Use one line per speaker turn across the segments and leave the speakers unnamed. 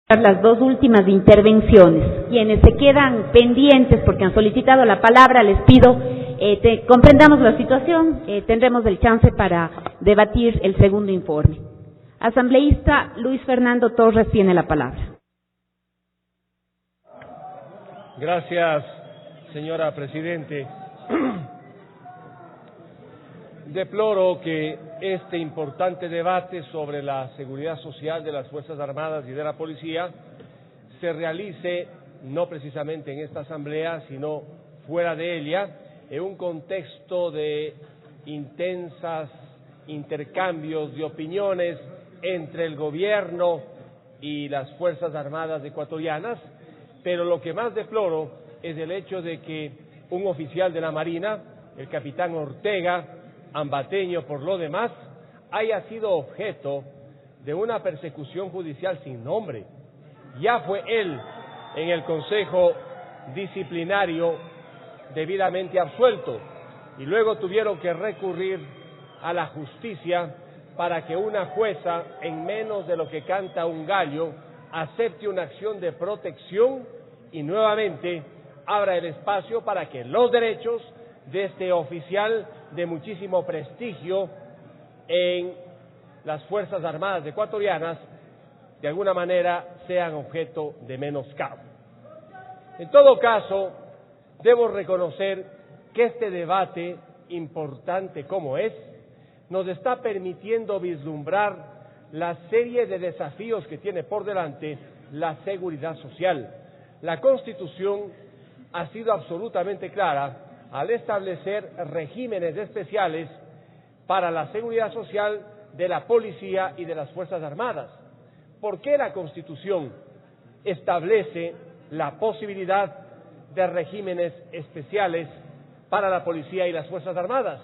Las dos últimas intervenciones. Quienes se quedan pendientes porque han solicitado la palabra, les pido comprendamos la situación, tendremos el chance para debatir el segundo informe. Asambleísta Luis Fernando Torres tiene la palabra.
Gracias, señora Presidente. Deploro que este importante debate sobre la seguridad social de las Fuerzas Armadas y de la Policía se realice no precisamente en esta asamblea, sino fuera de ella, en un contexto de intensas intercambios de opiniones entre el gobierno y las Fuerzas Armadas ecuatorianas, pero lo que más deploro es el hecho de que un oficial de la Marina, el capitán Ortega, ambateño por lo demás, haya sido objeto de una persecución judicial sin nombre. Ya fue él en el Consejo Disciplinario debidamente absuelto y luego tuvieron que recurrir a la justicia para que una jueza, en menos de lo que canta un gallo, acepte una acción de protección y nuevamente abra el espacio para que los derechos de este oficial de muchísimo prestigio en las Fuerzas Armadas ecuatorianas de alguna manera sean objeto de menoscabo. En todo caso, debo reconocer que este debate, importante como es, nos está permitiendo vislumbrar la serie de desafíos que tiene por delante la seguridad social. La Constitución ha sido absolutamente clara al establecer regímenes especiales para la seguridad social de la policía y de las Fuerzas Armadas. ¿Por qué la Constitución establece la posibilidad de regímenes especiales para la policía y las Fuerzas Armadas?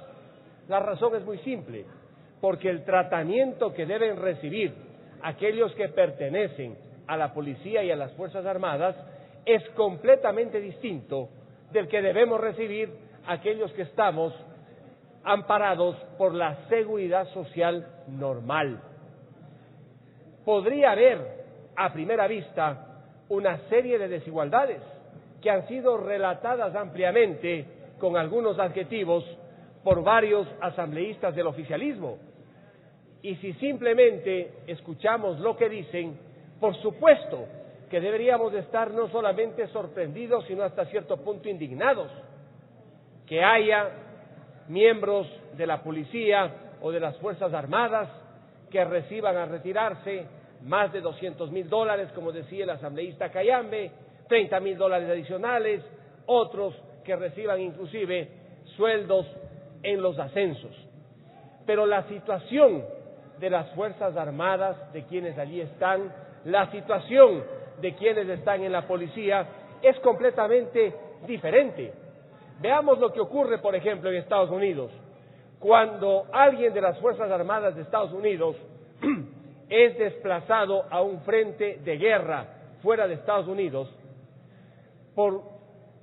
La razón es muy simple, porque el tratamiento que deben recibir aquellos que pertenecen a la policía y a las Fuerzas Armadas es completamente distinto del que debemos recibir aquellos que estamos amparados por la seguridad social normal. Podría haber, a primera vista, una serie de desigualdades que han sido relatadas ampliamente con algunos adjetivos por varios asambleístas del oficialismo. Y si simplemente escuchamos lo que dicen, por supuesto que deberíamos estar no solamente sorprendidos, sino hasta cierto punto indignados. Que haya miembros de la policía o de las Fuerzas Armadas que reciban al retirarse más de $200,000, como decía el asambleísta Cayambe, $30,000 adicionales, otros que reciban inclusive sueldos en los ascensos. Pero la situación de las Fuerzas Armadas, de quienes allí están, la situación de quienes están en la policía es completamente diferente. Veamos lo que ocurre, por ejemplo, en Estados Unidos. Cuando alguien de las Fuerzas Armadas de Estados Unidos es desplazado a un frente de guerra fuera de Estados Unidos, por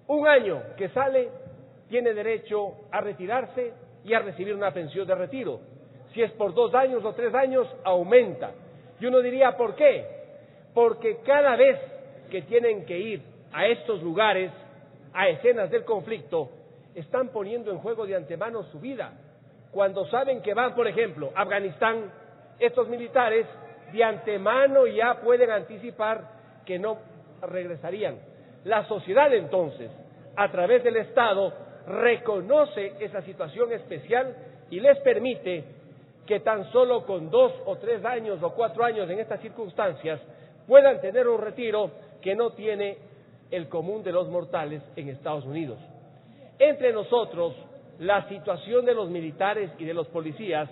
un año que sale, tiene derecho a retirarse y a recibir una pensión de retiro. Si es por 2 años o 3 años, aumenta. Y uno diría, ¿por qué? Porque cada vez que tienen que ir a estos lugares, a escenas del conflicto, están poniendo en juego de antemano su vida. Cuando saben que van, por ejemplo, a Afganistán, estos militares de antemano ya pueden anticipar que no regresarían. La sociedad entonces, a través del Estado, reconoce esa situación especial y les permite que tan solo con 2 o 3 años o 4 años en estas circunstancias puedan tener un retiro que no tiene el común de los mortales en Estados Unidos. Entre nosotros, la situación de los militares y de los policías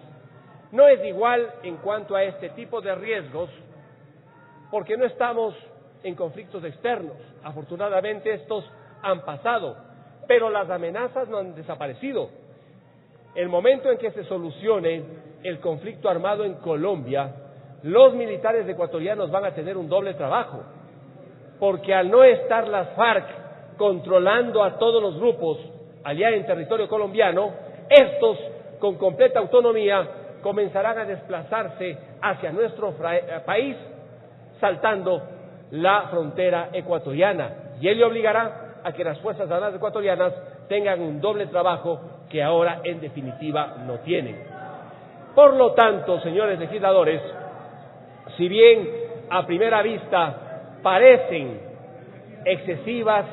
no es igual en cuanto a este tipo de riesgos, porque no estamos en conflictos externos. Afortunadamente estos han pasado, pero las amenazas no han desaparecido. El momento en que se solucione el conflicto armado en Colombia, los militares ecuatorianos van a tener un doble trabajo, porque al no estar las FARC controlando a todos los grupos allá en territorio colombiano, estos con completa autonomía comenzarán a desplazarse hacia nuestro país, saltando la frontera ecuatoriana, y ello obligará a que las Fuerzas Armadas ecuatorianas tengan un doble trabajo que ahora en definitiva no tienen. Por lo tanto, señores legisladores, si bien a primera vista parecen excesivas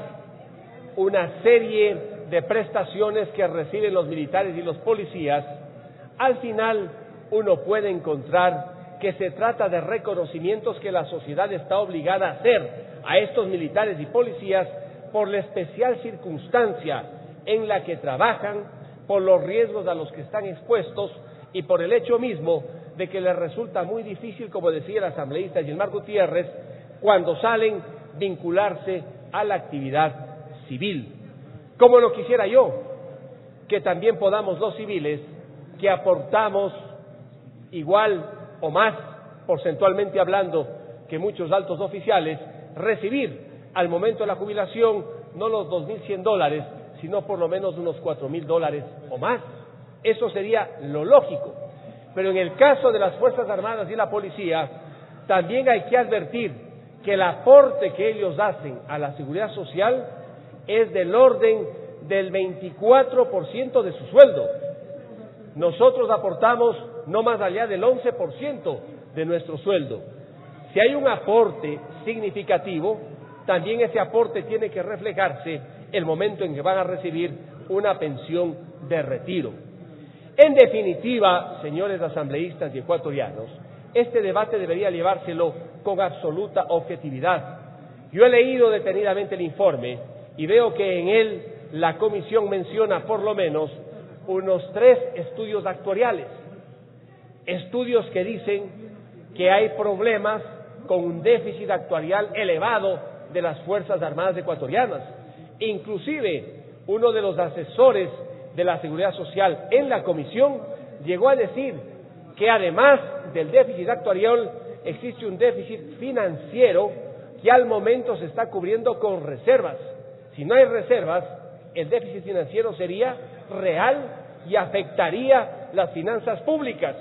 una serie de prestaciones que reciben los militares y los policías, al final uno puede encontrar que se trata de reconocimientos que la sociedad está obligada a hacer a estos militares y policías por la especial circunstancia en la que trabajan, por los riesgos a los que están expuestos y por el hecho mismo de que les resulta muy difícil, como decía el asambleísta Gilmar Gutiérrez, cuando salen, vincularse a la actividad civil. Como lo quisiera yo, que también podamos los civiles, que aportamos igual o más, porcentualmente hablando, que muchos altos oficiales, recibir al momento de la jubilación no los $2.100, sino por lo menos unos $4.000 o más. Eso sería lo lógico. Pero en el caso de las Fuerzas Armadas y la Policía, también hay que advertir que el aporte que ellos hacen a la seguridad social es del orden del 24% de su sueldo. Nosotros aportamos no más allá del 11% de nuestro sueldo. Si hay un aporte significativo, también ese aporte tiene que reflejarse el momento en que van a recibir una pensión de retiro. En definitiva, señores asambleístas y ecuatorianos, este debate debería llevárselo con absoluta objetividad. Yo he leído detenidamente el informe y veo que en él la comisión menciona por lo menos unos 3 estudios actuariales, estudios que dicen que hay problemas con un déficit actuarial elevado de las Fuerzas Armadas ecuatorianas. Inclusive, uno de los asesores de la Seguridad Social en la comisión llegó a decir que además del déficit actuarial existe un déficit financiero que al momento se está cubriendo con reservas. Si no hay reservas, el déficit financiero sería real y afectaría las finanzas públicas,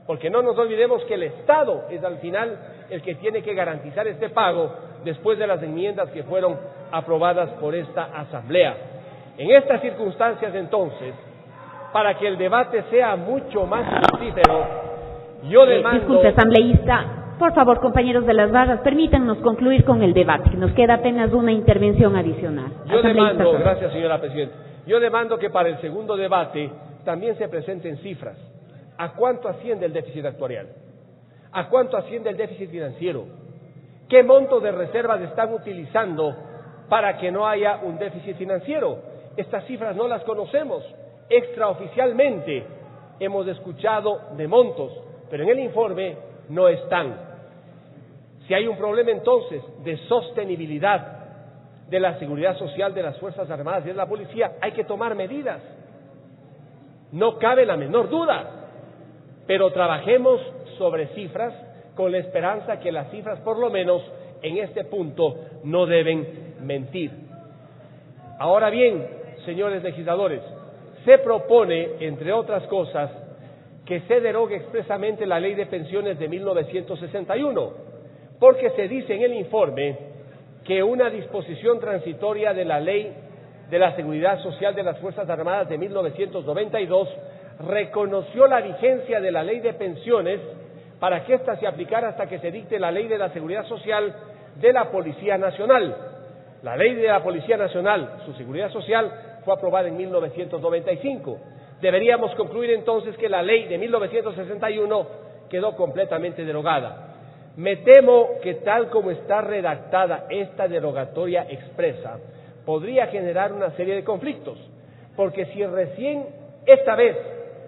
porque no nos olvidemos que el Estado es al final el que tiene que garantizar este pago después de las enmiendas que fueron aprobadas por esta Asamblea. En estas circunstancias, entonces, para que el debate sea mucho más fructífero, yo demando...
Disculpe, asambleísta, por favor, compañeros de las barras, permítanos concluir con el debate. Nos queda apenas una intervención adicional.
Yo demando, gracias señora Presidenta, yo demando que para el segundo debate también se presenten cifras. ¿A cuánto asciende el déficit actuarial? ¿A cuánto asciende el déficit financiero? ¿Qué monto de reservas están utilizando para que no haya un déficit financiero? Estas cifras no las conocemos. Extraoficialmente hemos escuchado de montos, pero en el informe no están. Si hay un problema entonces de sostenibilidad de la seguridad social de las Fuerzas Armadas y de la Policía, hay que tomar medidas. No cabe la menor duda, pero trabajemos sobre cifras con la esperanza que las cifras, por lo menos en este punto, no deben mentir. Ahora bien, señores legisladores, se propone, entre otras cosas, que se derogue expresamente la Ley de Pensiones de 1961, porque se dice en el informe que una disposición transitoria de la Ley de la Seguridad Social de las Fuerzas Armadas de 1992 reconoció la vigencia de la Ley de Pensiones para que ésta se aplicara hasta que se dicte la Ley de la Seguridad Social de la Policía Nacional. La Ley de la Policía Nacional, su Seguridad Social, fue aprobada en 1995. Deberíamos concluir entonces que la Ley de 1961 quedó completamente derogada. Me temo que tal como está redactada esta derogatoria expresa, podría generar una serie de conflictos, porque si recién esta vez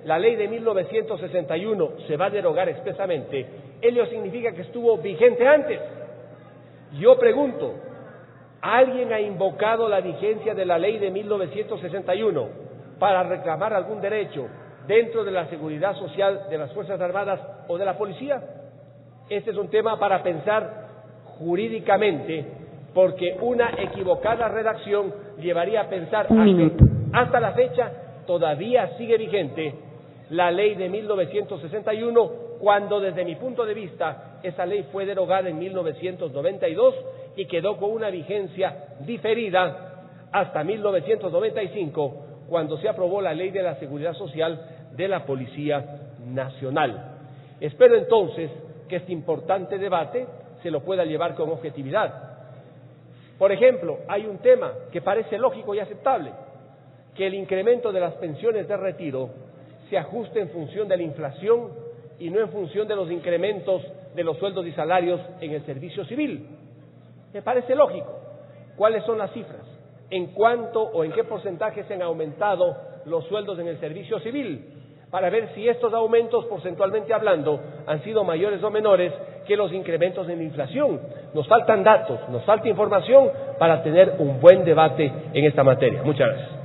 la Ley de 1961 se va a derogar expresamente, ello significa que estuvo vigente antes. Yo pregunto, ¿alguien ha invocado la vigencia de la Ley de 1961 para reclamar algún derecho dentro de la seguridad social de las Fuerzas Armadas o de la Policía? Este es un tema para pensar jurídicamente, porque una equivocada redacción llevaría a pensar que hasta la fecha todavía sigue vigente la Ley de 1961, cuando desde mi punto de vista esa ley fue derogada en 1992 y quedó con una vigencia diferida hasta 1995, cuando se aprobó la Ley de la Seguridad Social de la Policía Nacional. Espero entonces que este importante debate se lo pueda llevar con objetividad. Por ejemplo, hay un tema que parece lógico y aceptable, que el incremento de las pensiones de retiro se ajuste en función de la inflación y no en función de los incrementos de los sueldos y salarios en el servicio civil. Me parece lógico. ¿Cuáles son las cifras? ¿En cuánto o en qué porcentaje se han aumentado los sueldos en el servicio civil? Para ver si estos aumentos, porcentualmente hablando, han sido mayores o menores que los incrementos en la inflación. Nos faltan datos, nos falta información para tener un buen debate en esta materia. Muchas gracias.